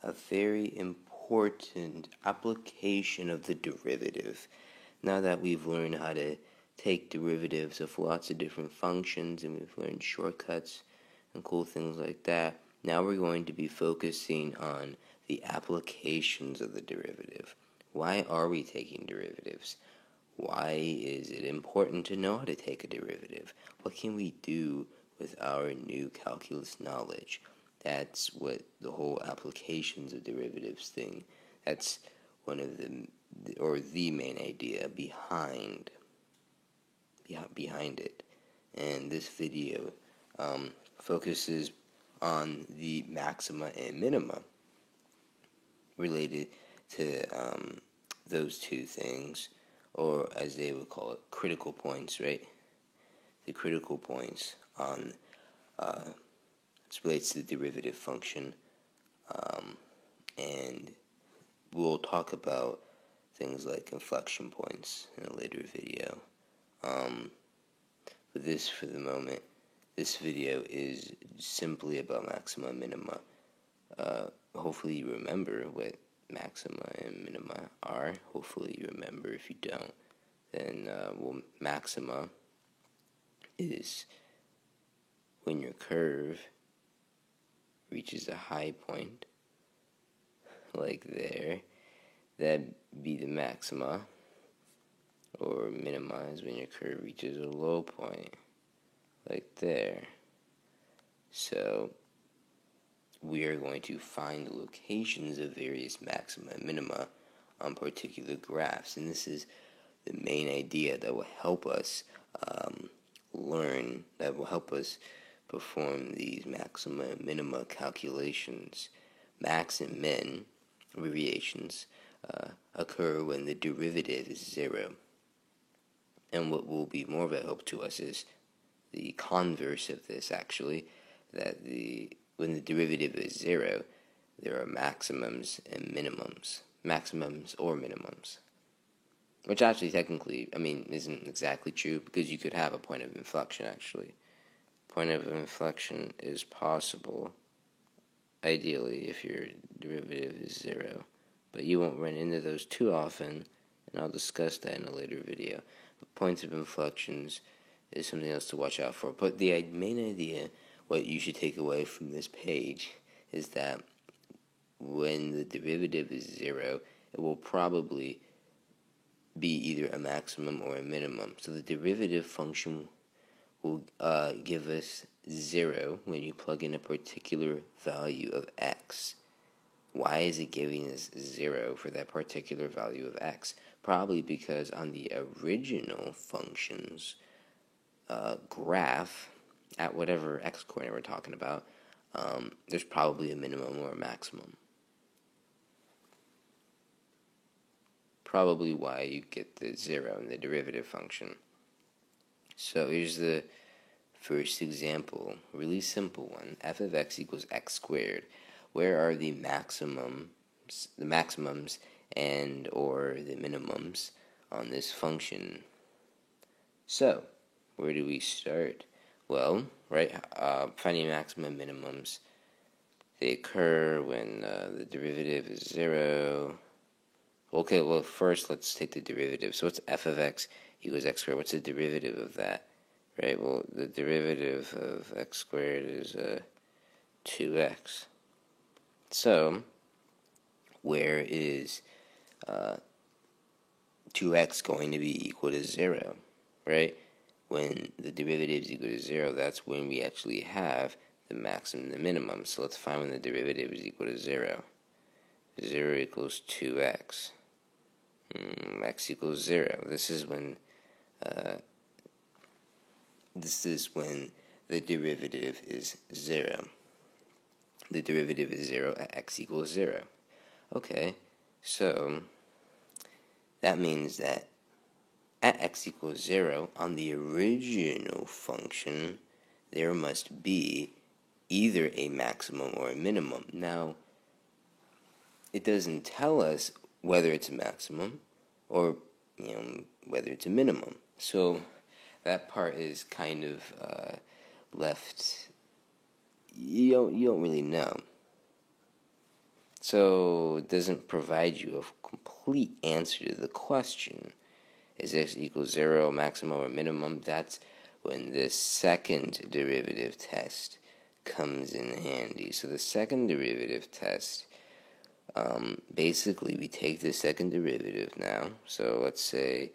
a very important application of the derivative. Now that we've learned how to take derivatives of lots of different functions and we've learned shortcuts and cool things like that, now we're going to be focusing on the applications of the derivative. Why are we taking derivatives? Why is it important to know how to take a derivative? What can we do with our new calculus knowledge? That's what the whole applications of derivatives thing, that's one of the main idea behind it. And this video focuses on the maxima and minima related to those two things, or as they would call it, critical points, right? The critical points on this relates to the derivative function, and we'll talk about things like inflection points in a later video. But this, for the moment, this video is simply about maxima and minima. Hopefully you remember what maxima and minima are. Hopefully you remember. If you don't, then maxima is when your curve reaches a high point, like there. That'd be the maxima. Or minima is when your curve reaches a low point, like there. So we are going to find the locations of various maxima and minima on particular graphs, and this is the main idea that will help us learn, that will help us perform these maxima and minima calculations. Max and min abbreviations occur when the derivative is zero. And what will be more of a help to us is the converse of this, actually, that when the derivative is zero, there are maximums and minimums, maximums or minimums, which actually technically, isn't exactly true, because you could have a point of inflection, actually. Point of inflection is possible, ideally, if your derivative is zero, but you won't run into those too often, and I'll discuss that in a later video. But points of inflections is something else to watch out for. But the main idea, what you should take away from this page, is that when the derivative is zero, it will probably be either a maximum or a minimum. So the derivative function will give us zero when you plug in a particular value of x. Why is it giving us zero for that particular value of x? Probably because on the original function's graph, at whatever x-coordinate we're talking about, there's probably a minimum or a maximum. Probably why you get the zero in the derivative function. So here's the first example, really simple one. F of x equals x squared. Where are the maximums and or the minimums on this function? So, where do we start? Well, finding maximum and minimums, they occur when the derivative is zero. Okay, well, first let's take the derivative. So what's f of x equals x squared? What's the derivative of that? Right, well, the derivative of x squared is 2x. So, where is 2x going to be equal to 0, right? When the derivative is equal to 0, that's when we actually have the maximum and the minimum. So let's find when the derivative is equal to 0. 0 equals 2x. X equals 0. This is when the derivative is 0. The derivative is 0 at x equals 0. Okay, so that means that at x equals 0, on the original function, there must be either a maximum or a minimum. Now, it doesn't tell us whether it's a maximum or whether it's a minimum. So that part is kind of left. You don't really know. So it doesn't provide you a complete answer to the question. Is x equals 0 maximum or minimum? That's when the second derivative test comes in handy. So the second derivative test, basically we take the second derivative now. So let's say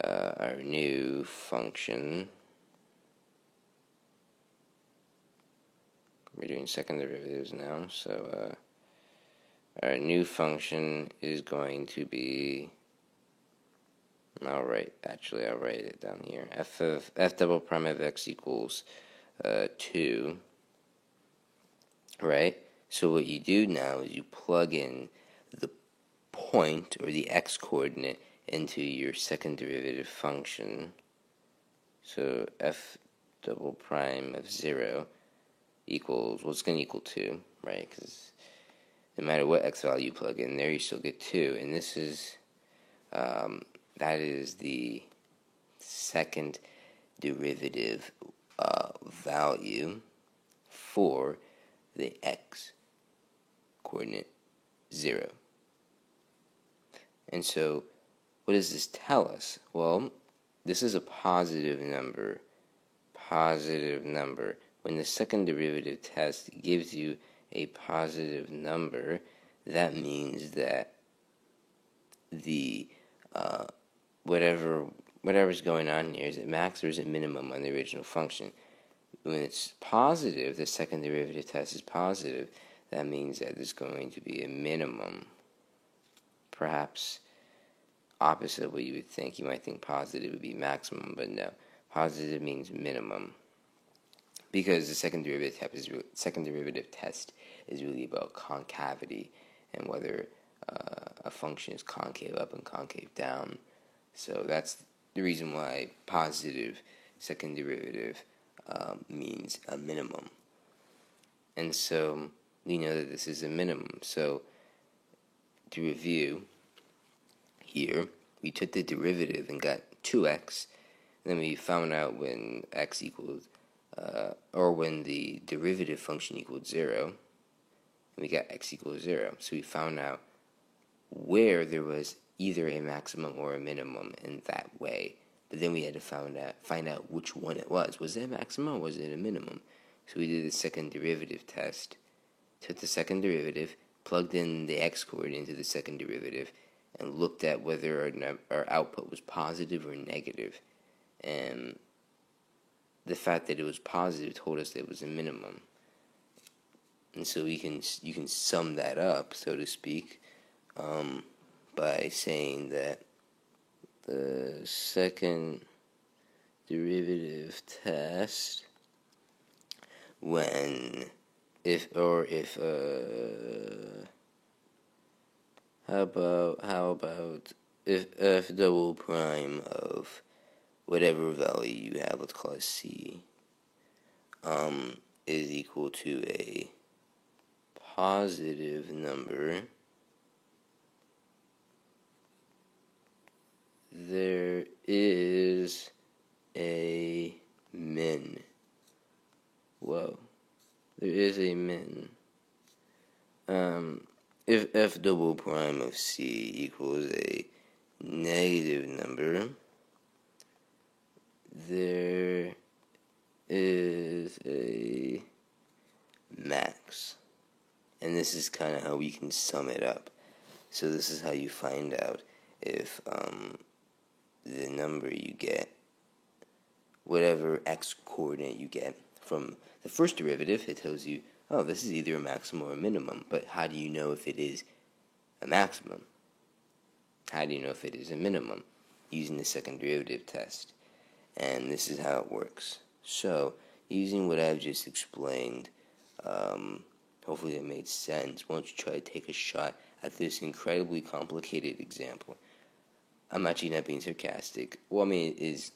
our new function, we're doing second derivatives now, so our new function is going to be, I'll write it down here. F double prime of x equals 2, right? So what you do now is you plug in the point, or the x coordinate, into your second derivative function. So f double prime of 0 equals, well, it's going to equal 2, right? Because no matter what x value you plug in there, you still get 2. And this is, that is the second derivative value for the x coordinate 0. And so, what does this tell us? Well, this is a positive number. Positive number. When the second derivative test gives you a positive number, that means that the whatever's going on here, is it max or is it minimum on the original function? When it's positive, the second derivative test is positive, that means that there's going to be a minimum. Perhaps opposite of what you would think. You might think positive would be maximum, but no. Positive means minimum. Because the second derivative test is really about concavity and whether a function is concave up and concave down. So that's the reason why positive second derivative means a minimum. And so we know that this is a minimum. So to review, here we took the derivative and got 2x. Then we found out when x equals, or when the derivative function equaled 0, we got x equals 0. So we found out where there was either a maximum or a minimum in that way. But then we had to find out which one it was. Was it a maximum or was it a minimum? So we did the second derivative test, took the second derivative, plugged in the x coordinate into the second derivative, and looked at whether our output was positive or negative. And the fact that it was positive told us that it was a minimum. And so you can sum that up, so to speak, by saying that the second derivative test, how about if f double prime of whatever value you have, let's call it c, is equal to a positive number, there is a min. Whoa. There is a min. If f double prime of c equals a negative number, there is a max. And this is kind of how we can sum it up. So this is how you find out if the number you get, whatever x coordinate you get from the first derivative, it tells you, oh, this is either a maximum or a minimum. But how do you know if it is a maximum? How do you know if it is a minimum? Using the second derivative test. And this is how it works. So, using what I've just explained, hopefully that made sense. Why don't you try to take a shot at this incredibly complicated example? I'm actually not being sarcastic. Well, I mean, it is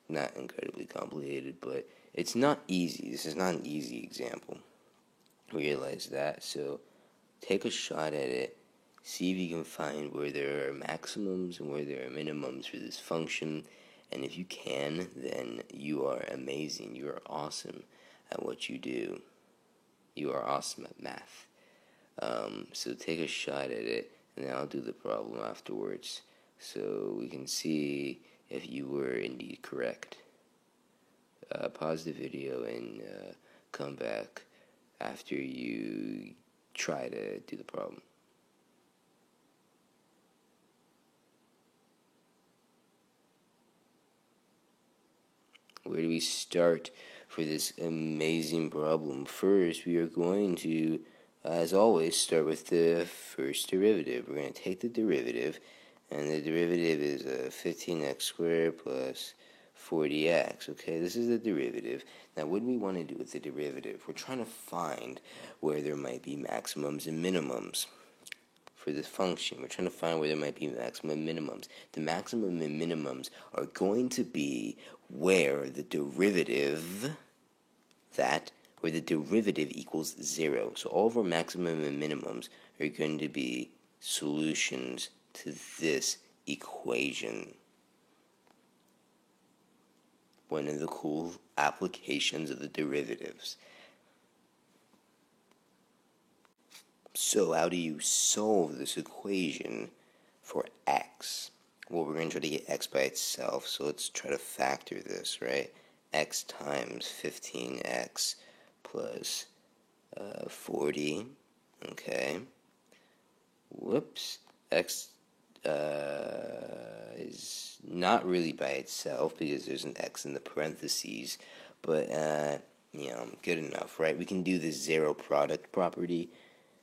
not incredibly complicated, but it's not easy. This is not an easy example. Realize that. So, take a shot at it. See if you can find where there are maximums and where there are minimums for this function. And if you can, then you are amazing. You are awesome at what you do. You are awesome at math. So take a shot at it, and then I'll do the problem afterwards, so we can see if you were indeed correct. Pause the video and come back after you try to do the problem. Where do we start for this amazing problem? First, we are going to, as always, start with the first derivative. We're going to take the derivative, and the derivative is 15x squared plus 40x. Okay, this is the derivative. Now, what do we want to do with the derivative? We're trying to find where there might be maximums and minimums. For this function, we're trying to find where there might be maximum minimums. The maximum and minimums are going to be where the derivative equals 0. So all of our maximum and minimums are going to be solutions to this equation. One of the cool applications of the derivatives. So how do you solve this equation for x? Well, we're going to try to get x by itself, so let's try to factor this, right? X times 15x plus 40, okay. Whoops, x is not really by itself because there's an x in the parentheses, but, good enough, right? We can do the zero product property.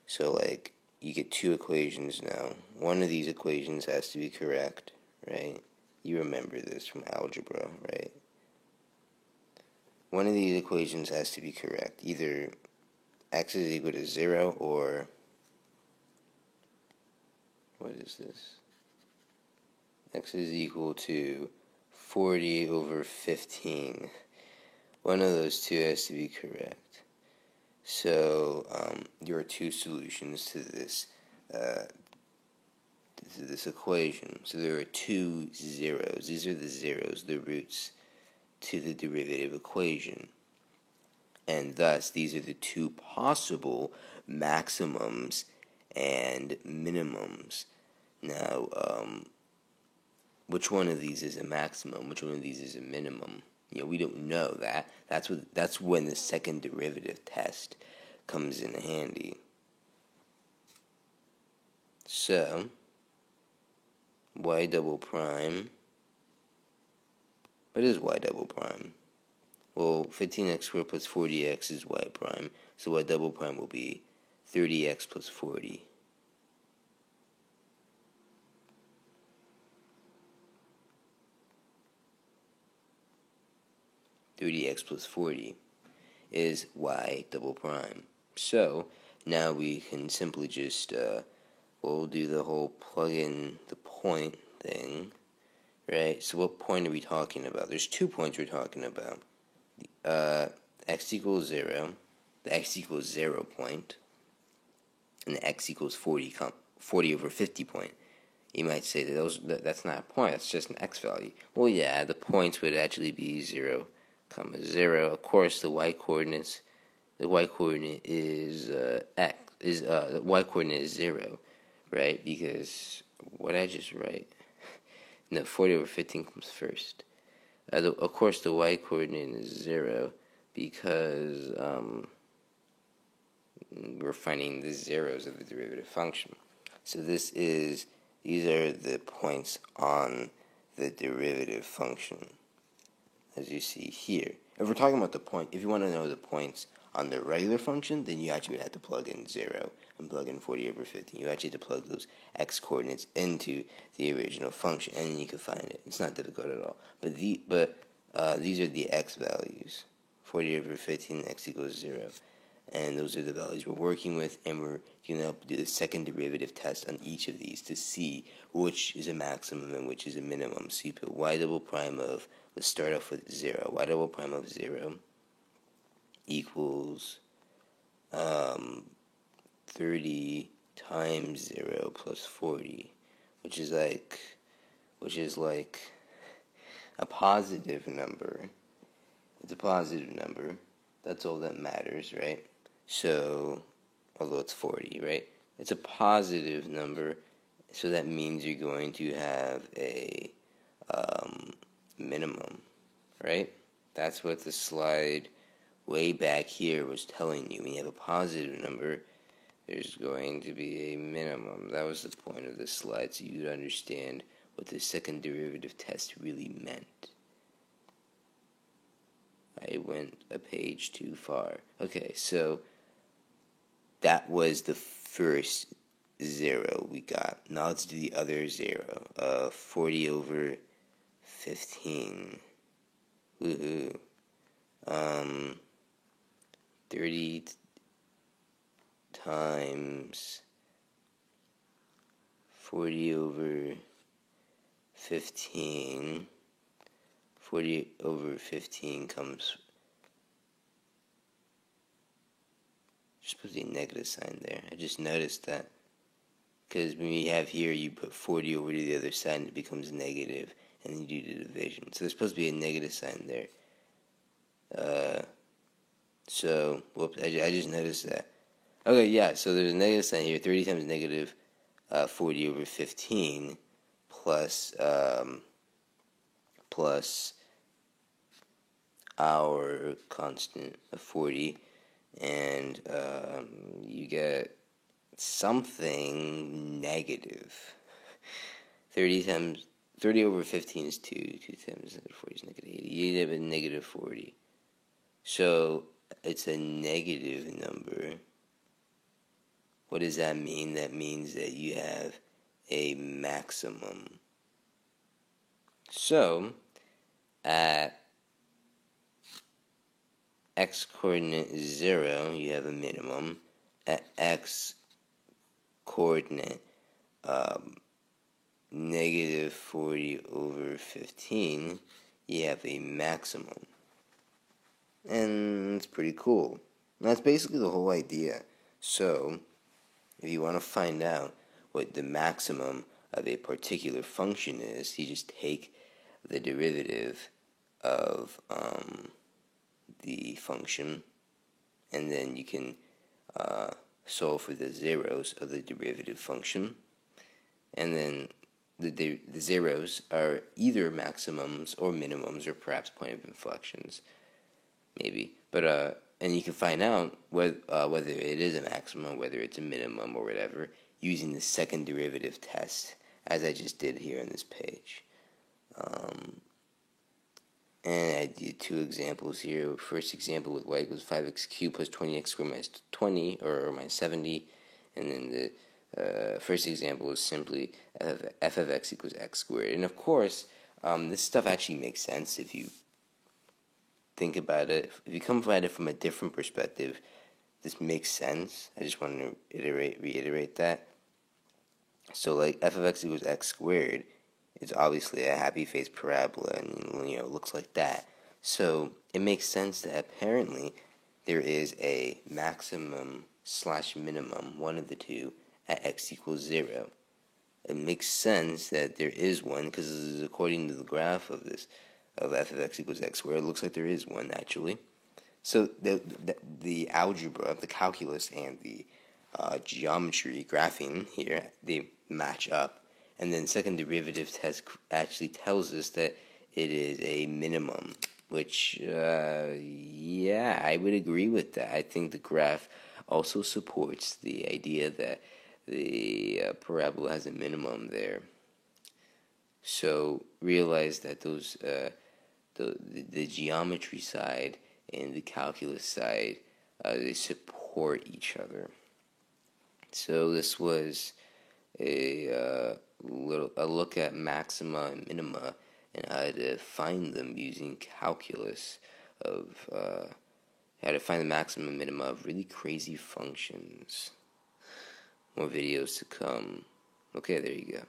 So, like, you get two equations now. One of these equations has to be correct, right? You remember this from algebra, right? One of these equations has to be correct. Either x is equal to 0 or... what is this? X is equal to 40 over 15. One of those two has to be correct. So there are two solutions to this equation. So there are two zeros. These are the zeros, the roots to the derivative equation. And thus, these are the two possible maximums and minimums. Now, which one of these is a maximum? Which one of these is a minimum? We don't know that. That's when the second derivative test comes in handy. So, y double prime. What is y double prime? Well, 15x squared plus 40x is y prime. So y double prime will be 30x plus 40. x plus 40 is y double prime. So now we can simply just we'll do the whole plug in the point thing, right? So what point are we talking about? There's 2 points we're talking about. X equals 0, the x equals 0 point, and the x equals 40 over 50 point. You might say that's not a point, that's just an x value. Well, yeah, the points would actually be 0, 0. Of course, the y coordinate is x. The y coordinate is 0, right? Because what did I just write? No, 40 over 15 comes first. Of course, the y coordinate is 0 because we're finding the zeros of the derivative function. So these are the points on the derivative function, as you see here. If we're talking about the point, if you want to know the points on the regular function, then you actually would have to plug in 0 and plug in 40 over 15. You actually have to plug those x coordinates into the original function, and you can find it. It's not difficult at all. But these are the x values. 40 over 15, x equals 0. And those are the values we're working with, and we're going to do the second derivative test on each of these to see which is a maximum and which is a minimum. So you put y double prime of, let's start off with 0. Y double prime of 0 equals 30 times 0 plus 40, which is like a positive number. It's a positive number. That's all that matters, right? So although it's 40, right? It's a positive number, so that means you're going to have a minimum, right? That's what the slide way back here was telling you. When you have a positive number, there's going to be a minimum. That was the point of this slide, so you'd understand what the second derivative test really meant. I went a page too far. Okay, so that was the first 0 we got. Now let's do the other 0. 40 over 15. Woohoo. 30 times 40 over 15. 40 over 15 comes... There's supposed to be a negative sign there. I just noticed that. Because when you have here, you put 40 over to the other side and it becomes negative, and then you do the division. So there's supposed to be a negative sign there. So, whoops, I just noticed that. Okay, yeah, so there's a negative sign here. 30 times negative 40 over 15 plus our constant of 40, and you get something negative. 30 over 15 is 2. 2 times negative 40 is negative 80. You have a negative 40. So it's a negative number. What does that mean? That means that you have a maximum. So at x coordinate 0, you have a minimum. At x coordinate negative 40 over 15, you have a maximum. And it's pretty cool. And that's basically the whole idea. So, if you want to find out what the maximum of a particular function is, you just take the derivative of the function, and then you can solve for the zeros of the derivative function, and then the zeros are either maximums or minimums, or perhaps point of inflections, maybe. But and you can find out whether it is a maximum, whether it's a minimum, or whatever, using the second derivative test, as I just did here on this page. And I did 2 examples here. First example with y equals 5x cubed plus 20x squared minus 20, or minus 70. And then the first example is simply f of x equals x squared. And of course, this stuff actually makes sense if you think about it. If you come at it from a different perspective, this makes sense. I just want to reiterate that. So, like, f of x equals x squared, it's obviously a happy face parabola, and it looks like that. So it makes sense that apparently there is a maximum / minimum, one of the two, at x equals 0. It makes sense that there is one, because this is according to the graph of this, of f of x equals x squared. It looks like there is one, actually. So the algebra, the calculus, and the geometry graphing here, they match up. And then second derivative test actually tells us that it is a minimum, which, yeah, I would agree with that. I think the graph also supports the idea that the parabola has a minimum there. So realize that those the geometry side and the calculus side, they support each other. So this was a look at maxima and minima and how to find them using calculus, of how to find the maxima and minima of really crazy functions. More videos to come. Okay, there you go.